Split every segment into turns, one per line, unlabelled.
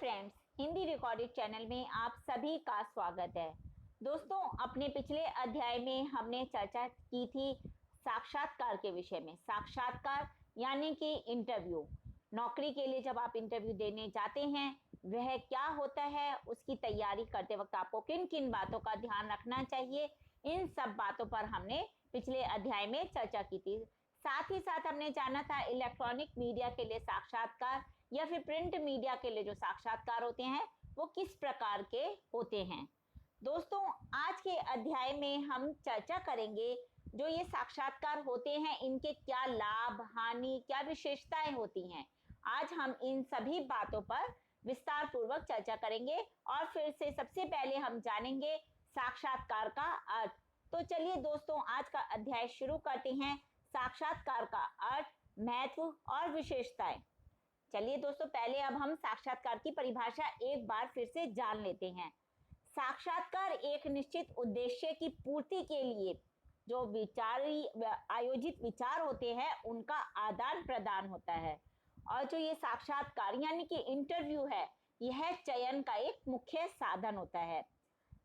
Friends, Hindi recorded channel में आप सभी का स्वागत है। दोस्तों, अपने पिछले अध्याय में हमने चर्चा की थी साक्षात्कार के विषय में। साक्षात्कार यानी कि इंटरव्यू। नौकरी के लिए जब आप इंटरव्यू देने जाते हैं वह क्या होता है, उसकी तैयारी करते वक्त आपको किन किन बातों का ध्यान रखना चाहिए, इन सब बातों पर हमने पिछले अध्याय में चर्चा की थी। साथ ही साथ हमने जाना था इलेक्ट्रॉनिक मीडिया के लिए साक्षात्कार या फिर प्रिंट मीडिया के लिए जो साक्षात्कार होते हैं वो किस प्रकार के होते हैं। दोस्तों, आज के अध्याय में हम चर्चा करेंगे जो ये साक्षात्कार होते हैं इनके क्या लाभ, हानि, क्या विशेषताएं होती हैं। आज हम इन सभी बातों पर विस्तार पूर्वक चर्चा करेंगे और फिर से सबसे पहले हम जानेंगे साक्षात्कार का अर्थ। तो चलिए दोस्तों, आज का अध्याय शुरू करते हैं। साक्षात्कार का अर्थ, महत्व और विशेषताएं। चलिए दोस्तों, पहले अब हम साक्षात्कार की परिभाषा एक बार फिर से जान लेते हैं। साक्षात्कार एक निश्चित उद्देश्य की पूर्ति के लिए जो आयोजित विचार होते हैं उनका आदान प्रदान होता है। और जो ये साक्षात्कार यानी कि इंटरव्यू है, यह चयन का एक मुख्य साधन होता है।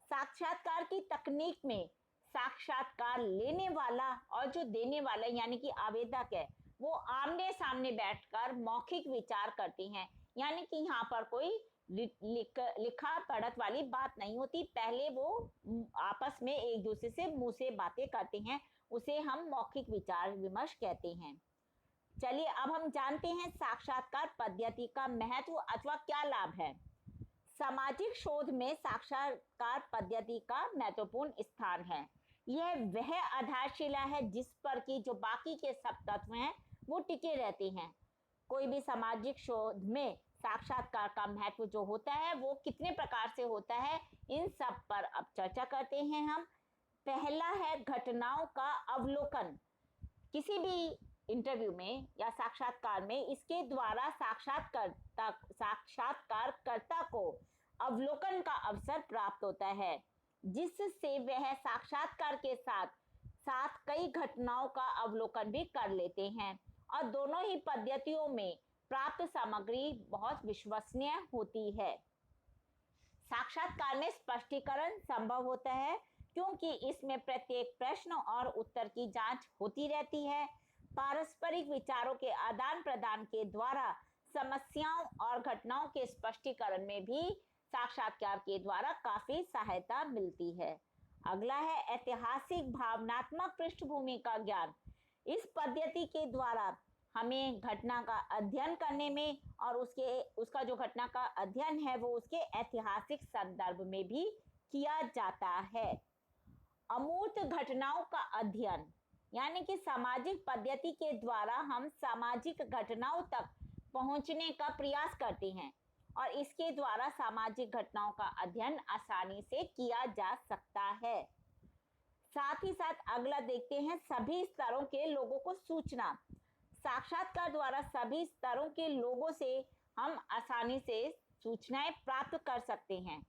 साक्षात्कार की तकनीक में साक्षात्कार लेने वाला और जो देने वाला यानी कि आवेदक है वो आमने सामने बैठकर मौखिक विचार करती हैं। यानी कि यहाँ पर कोई लिखा पढ़त वाली बात नहीं होती। पहले वो आपस में एक दूसरे से मुंह से बातें करते हैं, उसे हम मौखिक विचार विमर्श कहते हैं। चलिए अब हम जानते हैं साक्षात्कार पद्धति का महत्व अथवा क्या लाभ है। सामाजिक शोध में साक्षात्कार पद्धति का महत्वपूर्ण स्थान है। यह वह आधारशिला है जिस पर कि जो बाकी के सब तत्व हैं वो टिके रहते हैं। कोई भी सामाजिक शोध में साक्षात्कार का महत्व जो होता है वो कितने प्रकार से होता है, इन सब पर अब चर्चा करते हैं हम। पहला है घटनाओं का अवलोकन। किसी भी इंटरव्यू में या साक्षात्कार में इसके द्वारा साक्षात्कारकर्ता को अवलोकन का अवसर प्राप्त होता है, जिससे वह साक्षात्कार के साथ साथ कई घटनाओं का अवलोकन भी कर लेते हैं। और दोनों ही पद्धतियों में प्राप्त सामग्री बहुत विश्वसनीय होती है। साक्षात्कार में स्पष्टीकरण संभव होता है क्योंकि इसमें प्रत्येक प्रश्न और उत्तर की जांच होती रहती है। पारस्परिक विचारों के आदान प्रदान के द्वारा समस्याओं और घटनाओं के स्पष्टीकरण में भी साक्षात्कार के द्वारा काफी सहायता मिलती है। अगला है ऐतिहासिक भावनात्मक पृष्ठभूमि का ज्ञान। इस पद्धति के द्वारा हमें घटना का अध्ययन करने में और उसका जो घटना का अध्ययन है वो उसके ऐतिहासिक संदर्भ में भी किया जाता है। अमूर्त घटनाओं का अध्ययन यानी कि सामाजिक पद्धति के द्वारा हम सामाजिक घटनाओं तक पहुंचने का प्रयास करते हैं और इसके द्वारा सामाजिक घटनाओं का अध्ययन आसानी से किया जा सकता है। साथ ही साथ अगला देखते हैं सभी स्तरों के लोगों को सूचना। साक्षात्कार द्वारा सभी स्तरों के लोगों से हम आसानी से सूचनाएं प्राप्त कर सकते हैं।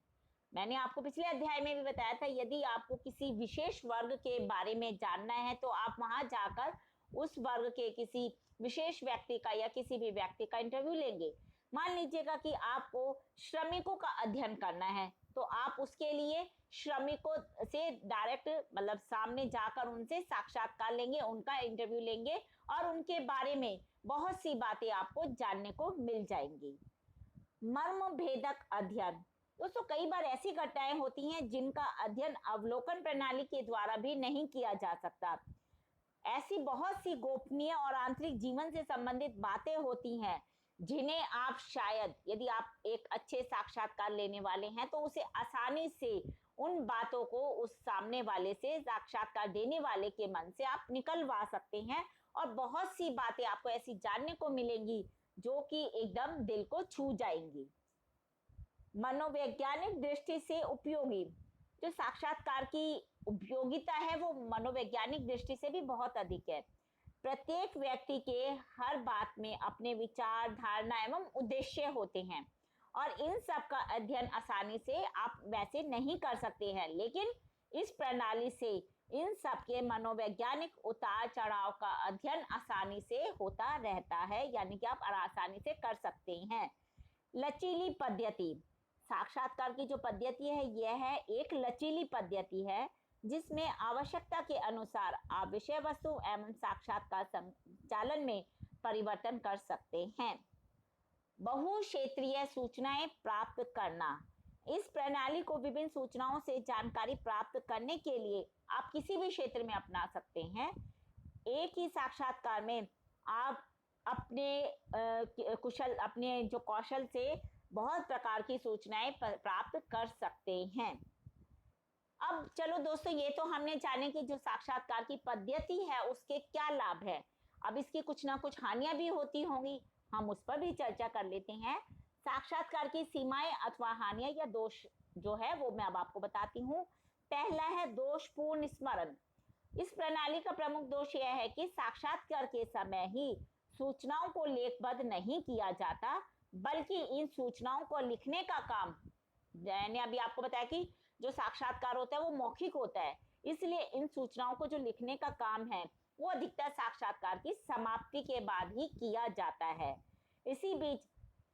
मैंने आपको पिछले अध्याय में भी बताया था, यदि आपको किसी विशेष वर्ग के बारे में जानना है तो आप वहां जाकर उस वर्ग के किसी विशेष व्यक्ति का या किसी भी व्यक्ति का इंटरव्यू लेंगे। मान लीजिएगा कि आपको श्रमिकों का अध्ययन करना है तो आप उसके लिए श्रमिकों से डायरेक्ट मतलब सामने जाकर उनसे साक्षात्कार लेंगे, उनका इंटरव्यू लेंगे और उनके बारे में बहुत सी बातें आपको जानने को मिल जाएंगी। मर्म भेदक अध्ययन। दोस्तों, कई बार ऐसी घटनाएं होती हैं जिनका अध्ययन अवलोकन प्रणाली के द्वारा भी नहीं किया जा सकता। ऐसी बहुत सी गोपनीय और आंतरिक जीवन से संबंधित बातें होती हैं जिन्हें आप शायद, यदि आप एक अच्छे साक्षात्कार लेने वाले हैं तो उसे आसानी से उन बातों को उस सामने वाले से, साक्षात्कार देने वाले के मन से आप निकलवा सकते हैं और बहुत सी बातें आपको ऐसी जानने को मिलेंगी जो कि एकदम दिल को छू जाएंगी। मनोवैज्ञानिक दृष्टि से उपयोगी। जो साक्षात्कार की उपयोगिता है वो मनोवैज्ञानिक दृष्टि से भी बहुत अधिक है। प्रत्येक व्यक्ति के हर बात में अपने विचार, धारणा एवं उद्देश्य होते हैं और इन सब का अध्ययन आसानी से आप वैसे नहीं कर सकते हैं, लेकिन इस प्रणाली से इन सब के मनोवैज्ञानिक उतार चढ़ाव का अध्ययन आसानी से होता रहता है, यानी कि आप आसानी से कर सकते हैं। लचीली पद्धति। साक्षात्कार की जो पद्धति है यह है एक लचीली पद्धति है जिसमें आवश्यकता के अनुसार आप विषय वस्तु एवं साक्षात्कार संचालन में परिवर्तन कर सकते हैं। बहुक्षेत्रीय सूचनाएं प्राप्त करना। इस प्रणाली को विभिन्न सूचनाओं से जानकारी प्राप्त करने के लिए आप किसी भी क्षेत्र में अपना सकते हैं। एक ही साक्षात्कार में आप अपने जो कौशल से बहुत प्रकार की सूचनाएं प्राप्त कर सकते हैं। अब चलो दोस्तों, ये तो हमने जाने कि जो साक्षात्कार की पद्धति है उसके क्या लाभ है। अब इसकी कुछ ना कुछ हानियां भी होती होंगी, हम उस पर भी चर्चा कर लेते हैं। साक्षात्कार की सीमाएं अथवा हानियां या दोष जो है वो मैं अब आपको बताती हूँ। पहला है दोषपूर्ण स्मरण। इस प्रणाली का प्रमुख दोष यह है कि साक्षात्कार के समय ही सूचनाओं को लेखबद्ध नहीं किया जाता, बल्कि इन सूचनाओं को लिखने का काम, मैंने अभी आपको बताया कि जो साक्षात्कार होता है वो मौखिक होता है, इसलिए इन सूचनाओं को जो लिखने का काम है वो अधिकतर साक्षात्कार की समाप्ति के बाद ही किया जाता है। इसी बीच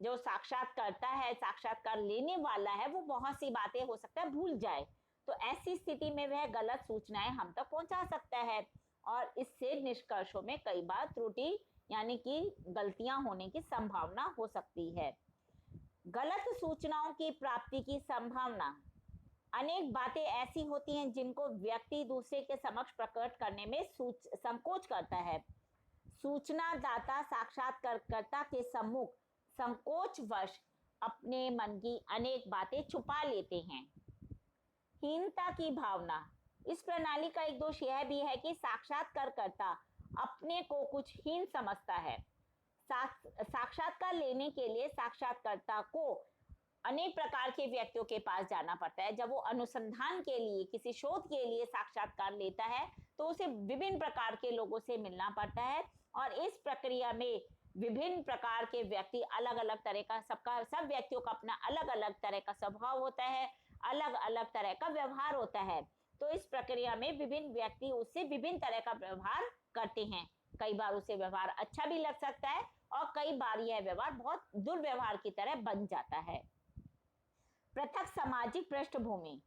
जो साक्षात्कारता है, साक्षात्कार लेने वाला है, वो बहुत सी बातें हो सकता है भूल जाए, तो ऐसी स्थिति में वह गलत सूचनाएं हम तक पहुंचा सकता है और इससे निष्कर्षों में कई बार त्रुटि यानी कि गलतियां होने की संभावना हो सकती है। गलत सूचनाओं की प्राप्ति की संभावना। अनेक बातें ऐसी होती हैं जिनको व्यक्ति दूसरे के समक्ष प्रकट करने में संकोच करता है। सूचना दाता साक्षात्कारकर्ता के सम्मुख संकोचवश अपने मन की अनेक बातें छुपा लेते हैं। हीनता की भावना। इस प्रणाली का एक दोष यह भी है कि साक्षात्कारकर्ता अपने को कुछ हीन समझता है। साक्षात्कार लेने के लिए साक्षात्कारकर्ता को अनेक प्रकार के व्यक्तियों के पास जाना पड़ता है। जब वो अनुसंधान के लिए, किसी शोध के लिए साक्षात्कार लेता है तो उसे विभिन्न प्रकार के लोगों से मिलना पड़ता है और इस प्रक्रिया में विभिन्न प्रकार के व्यक्ति, अलग अलग तरह का, सब व्यक्तियों का अपना अलग अलग तरह का स्वभाव होता है, अलग अलग तरह का व्यवहार होता है। तो इस प्रक्रिया में विभिन्न व्यक्ति उससे विभिन्न तरह का व्यवहार करते हैं। कई बार उसे व्यवहार अच्छा भी लग सकता है और कई बार यह व्यवहार बहुत दुर्व्यवहार की तरह बन जाता है। पृथक सामाजिक पृष्ठभूमि।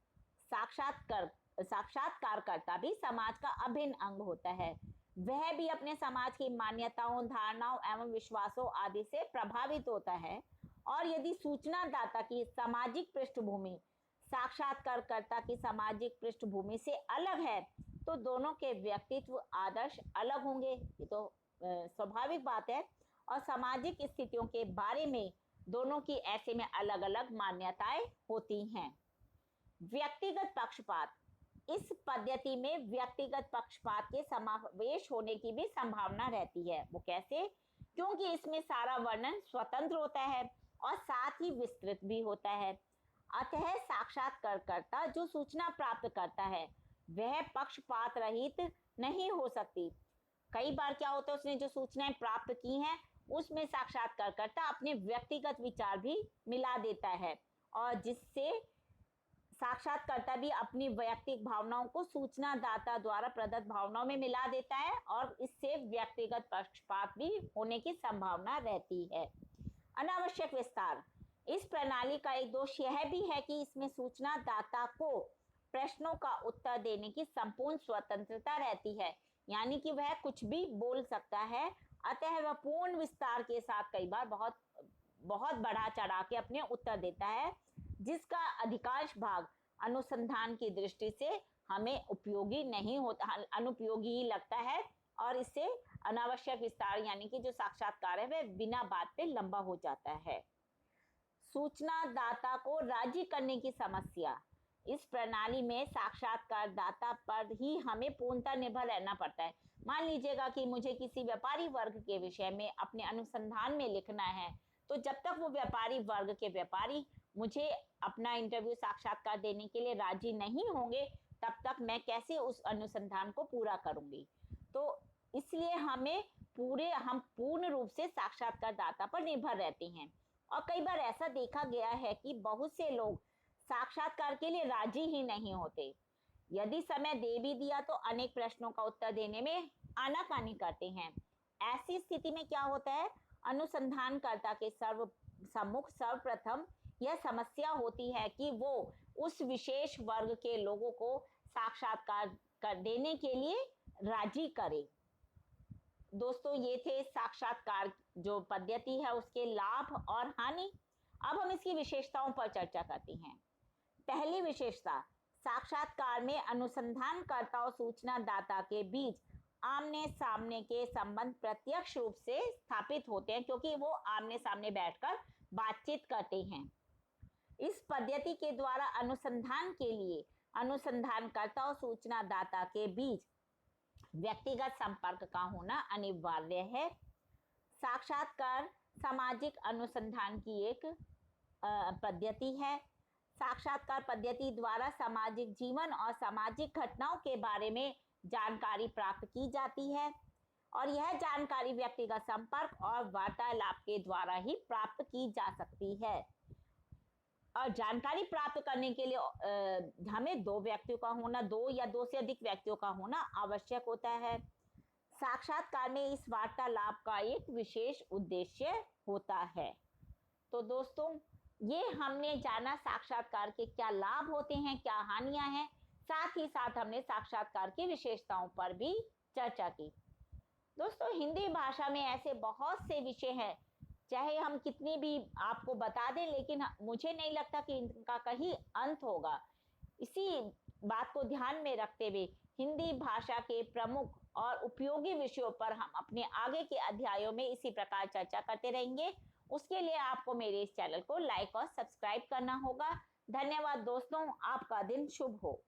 साक्षात्कारकर्ता भी समाज का अभिन्न अंग होता है। वह भी अपने समाज की मान्यताओं, धारणाओं एवं विश्वासों आदि से प्रभावित होता है और यदि सूचना दाता की सामाजिक पृष्ठभूमि साक्षात्कारकर्ता की सामाजिक पृष्ठभूमि से अलग है तो दोनों के व्यक्तित्व आदर्श अलग होंगे। ये तो स्वाभाविक बात है। और सामाजिक स्थितियों के बारे में दोनों की ऐसे में अलग अलग मान्यताएं होती हैं। व्यक्तिगत पक्षपात। इस पद्धति में व्यक्तिगत पक्षपात के समावेश होने की भी संभावना रहती है। वो कैसे? क्योंकि इसमें सारा वर्णन स्वतंत्र होता है और साथ ही विस्तृत भी होता है। अतः साक्षात्कारकर्ता जो सूचना प्राप्त करता है वह पक्षपात रहित नहीं हो सकती। कई बार क्या होता है, उसने जो सूचनाएं प्राप्त की हैं उसमें साक्षात्कारकर्ता अपने व्यक्तिगत विचार भी मिला देता है और जिससे साक्षात्कारकर्ता भी अपनी वैयक्तिक भावनाओं को सूचना दाता द्वारा प्रदत्त भावनाओं में मिला देता है और इससे व्यक्तिगत पक्षपात भी होने की संभावना रहती है। अनावश्यक विस्तार। इस प्रणाली का एक दोष यह भी है कि इसमें सूचना दाता को प्रश्नों का उत्तर देने की संपूर्ण स्वतंत्रता रहती है, यानी कि वह कुछ भी बोल सकता है। अतः वह पूर्ण विस्तार के साथ कई बार बहुत बढ़ा चढ़ा के अपने उत्तर देता है, जिसका अधिकांश भाग अनुसंधान की दृष्टि से हमें उपयोगी नहीं होता, अनुपयोगी ही लगता है और इससे अनावश्यक विस्तार यानी कि जो साक्षात्कार है वह बिना बात पे लंबा हो जाता है। सूचना दाता को राजी करने की समस्या। इस प्रणाली में साक्षात्कार दाता पर ही हमें पूर्णतः निर्भर रहना पड़ता है। मान लीजिएगा कि मुझे किसी व्यापारी वर्ग के विषय में अपने अनुसंधान में लिखना है, तो जब तक वो व्यापारी वर्ग के व्यापारी मुझे अपना इंटरव्यू साक्षात्कार देने के लिए राजी नहीं होंगे, तब तक मैं कैसे उस अनुसंधान को पूरा करूंगी। तो इसलिए हम पूर्ण रूप से साक्षात्कारदाता पर निर्भर रहते हैं। और कई बार ऐसा देखा गया है कि बहुत से लोग साक्षात्कार के लिए राजी ही नहीं होते। यदि समय दे भी दिया तो अनेक प्रश्नों का उत्तर देने में आनाकानी करते हैं। ऐसी स्थिति में क्या होता है, अनुसंधानकर्ता के सम्मुख सर्वप्रथम यह समस्या होती है कि वो उस विशेष वर्ग के लोगों को साक्षात्कार कर देने के लिए राजी करे। दोस्तों, ये थे साक्षात्कार जो पद्धति है उसके लाभ और हानि। अब हम इसकी विशेषताओं पर चर्चा करते हैं। पहली विशेषता, साक्षात्कार में अनुसंधानकर्ता और सूचना दाता के बीच आमने सामने के संबंध प्रत्यक्ष रूप से स्थापित होते हैं, क्योंकि वो आमने सामने बैठकर बातचीत करते हैं। इस पद्धति के द्वारा अनुसंधान के लिए अनुसंधानकर्ता और सूचना दाता के बीच व्यक्तिगत संपर्क का होना अनिवार्य है। साक्षात्कार सामाजिक अनुसंधान की एक पद्धति है। साक्षात्कार पद्धति द्वारा सामाजिक जीवन और सामाजिक घटनाओं के बारे में जानकारी प्राप्त की जाती है और यह जानकारी व्यक्तिगत संपर्क और वार्तालाप के द्वारा ही प्राप्त की जा सकती है। और जानकारी प्राप्त करने के लिए हमें दो व्यक्तियों का होना, दो या दो से अधिक व्यक्तियों का होना आवश्यक होता है। साक्षात्कार में इस वार्तालाप का एक विशेष उद्देश्य होता है। तो दोस्तों, ये हमने जाना साक्षात्कार के क्या लाभ होते हैं, क्या हानियां हैं, साथ ही साथ हमने साक्षात्कार की विशेषताओं पर भी चर्चा की। दोस्तों, हिंदी भाषा में ऐसे बहुत से विषय हैं, चाहे हम कितनी भी आपको बता दें, लेकिन मुझे नहीं लगता कि इनका कहीं अंत होगा। इसी बात को ध्यान में रखते हुए हिंदी भाषा के प्रमुख और उपयोगी विषयों पर हम अपने आगे के अध्यायों में इसी प्रकार चर्चा करते रहेंगे। उसके लिए आपको मेरे इस चैनल को लाइक और सब्सक्राइब करना होगा। धन्यवाद दोस्तों, आपका दिन शुभ हो।